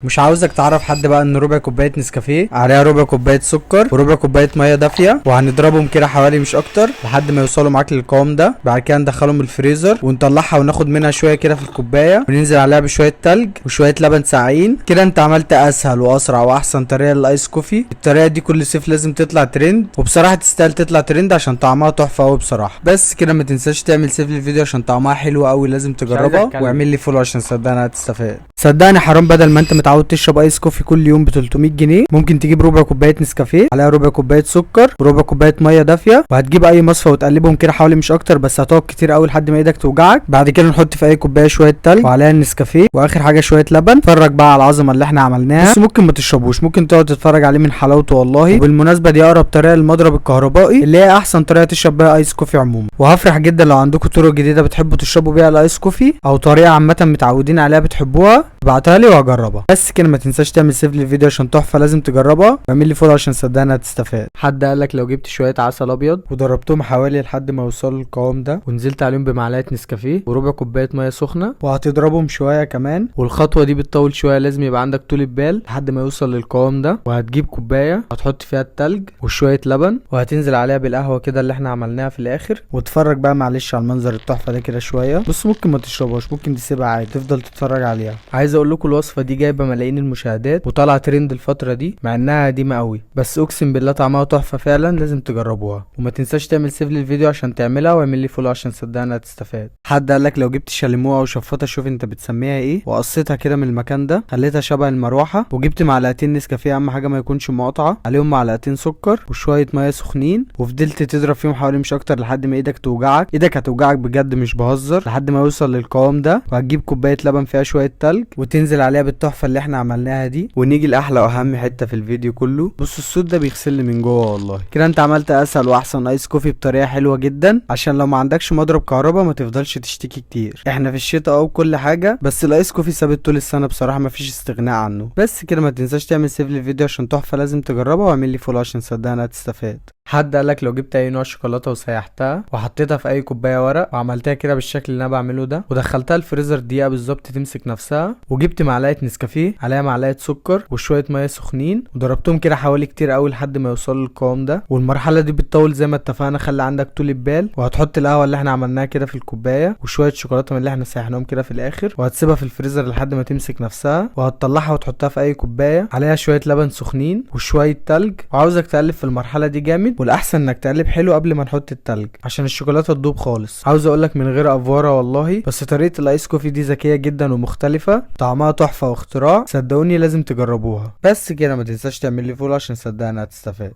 مش عاوزك تعرف حد بقى ان ربع كوبايه نسكافيه عليها ربع كوبايه سكر وربع كوبايه ميه دافيه، وهنضربهم كده حوالي مش اكتر لحد ما يوصلوا معاك للقوام ده. بعد كده ندخلهم الفريزر ونطلعها وناخد منها شويه كده في الكوبايه، وننزل عليها بشويه تلج وشويه لبن ساقعين. كده انت عملت اسهل واسرع واحسن طريقه للايس كوفي. الطريقه دي كل صيف لازم تطلع ترند، وبصراحه تستاهل تطلع ترند عشان طعمها تحفه قوي بصراحه. بس كده ما تنساش تعمل سيف للفيديو عشان طعمها حلو قوي، لازم تجربها. واعمل لي فولو عشان صدقني هتستفاد. صدقني حرام، بدل ما انت متعود تشرب ايس كوفي كل يوم ب 300 جنيه ممكن تجيب ربع كوبايه نسكافيه عليها ربع كوبايه سكر وربع كوبايه ميه دافيه، وهتجيب اي مصفى وتقلبهم كده حوالي مش اكتر، بس هتقعد كتير قوي لحد ما ايدك توجعك. بعد كده نحط في اي كوبايه شويه تلج وعليها النسكافيه، واخر حاجه شويه لبن. اتفرج بقى على العظمه اللي احنا عملناها. بس ممكن ما تشربوش، ممكن تقعد تتفرج عليه من حلاوته والله. وبالمناسبه دي اقرب طريقه للمضرب الكهربائي، اللي هي احسن طريقه تشرب بيها ايس كوفي عموما. وهفرح جدا لو عندكم طرق جديده بتحبوا تشربوا بيها الايس كوفي، او طريقه عامه متعودين عليها بتحبوها، ابعتها لي وهجربها. بس كده ما تنساش تعمل سيف للفيديو عشان تحفه، لازم تجربها. واعمل لي فولو عشان صدقني هتستفاد. حد قالك لو جبت شويه عسل ابيض وضربتهم حوالي لحد ما يوصلوا للقوام ده، ونزلت عليهم بمعلقه نسكافيه وربع كوبايه ميه سخنه، وهتضربهم شويه كمان، والخطوه دي بتطول شويه، لازم يبقى عندك طول بال لحد ما يوصل للقوام ده. وهتجيب كوبايه هتحط فيها التلج وشويه لبن، وهتنزل عليها بالقهوه كده اللي احنا عملناها في الاخر. واتفرج بقى معلش على المنظر التحفه ده كده شويه. بص ممكن ما تشربهاش، ممكن تسيبها عادي تفضل تتفرج عليها. عايز اقول لكم الوصفه دي جايبه ملايين المشاهدات وطالعه ترند الفتره دي، مع انها قديمه قوي، بس اقسم بالله طعمها تحفه فعلا، لازم تجربوها. وما تنساش تعمل سيف للفيديو عشان تعملها، واعمل لي فولو عشان صدقني هتستفاد. حد قالك لو جبت شاليمو او شفاطه، شوف انت بتسميها ايه، وقصيتها كده من المكان ده خليتها شبه المروحه، وجبت معلقتين نسكافيه، اهم حاجه ما يكونش مقاطعه، عليهم معلقتين سكر وشويه ميه سخنين، وفضلت تضرب فيهم حوالي مش اكتر لحد ما ايدك توجعك. ايدك هتوجعك بجد مش بهزر، لحد ما يوصل للقوام ده. وهتجيب كوبايه لبن فيها شويه تلج وتنزل عليها بالتحفه اللي احنا عملناها دي. ونيجي لاحلى واهم حته في الفيديو كله، بص الصوت ده بيغسلني من جوه والله. كده انت عملت اسهل واحسن ايس كوفي بطريقه حلوه جدا، عشان لو ما عندكش مضرب كهرباء ما تفضلش تشتكي كتير. احنا في الشتاء او كل حاجه، بس الايس كوفي ثابت طول السنه بصراحه، ما فيش استغناء عنه. بس كده ما تنساش تعمل سيف للفيديو عشان تحفه، لازم تجربها. واعمل لي فولو عشان صدقني هتستفاد. حد قالك لو جبت اي نوع شوكولاته وسيحتها وحطيتها في اي كوبايه ورق، وعملتها كده بالشكل اللي انا بعمله ده، ودخلتها الفريزر دقيقه بالظبط تمسك نفسها، وجبت معلقه نسكافيه عليها معلقه سكر وشويه ميه سخنين، وضربتهم كده حوالي كتير قوي لحد ما يوصلوا للقوام ده. والمرحله دي بتطول زي ما اتفقنا، خلي عندك طول بال. وهتحط القهوه اللي احنا عملناها كده في الكوبايه، وشويه شوكولاته من اللي احنا سيحناهم كده في الاخر، وهتسيبها في الفريزر لحد ما تمسك نفسها. وهتطلعها وتحطها في اي كوبايه عليها شويه لبن سخنين وشويه تلج. وعاوزك تقلب في المرحله دي جامد، والاحسن انك تقلب حلو قبل ما نحط التلج عشان الشوكولاته تدوب خالص. عاوز اقولك من غير افوره والله، بس طريقه الايس كوفي دي ذكيه جدا ومختلفه، طعمها تحفه واختراع، صدقوني لازم تجربوها. بس كده ما تنساش تعمل لي فولو عشان صدقني هتستفاد.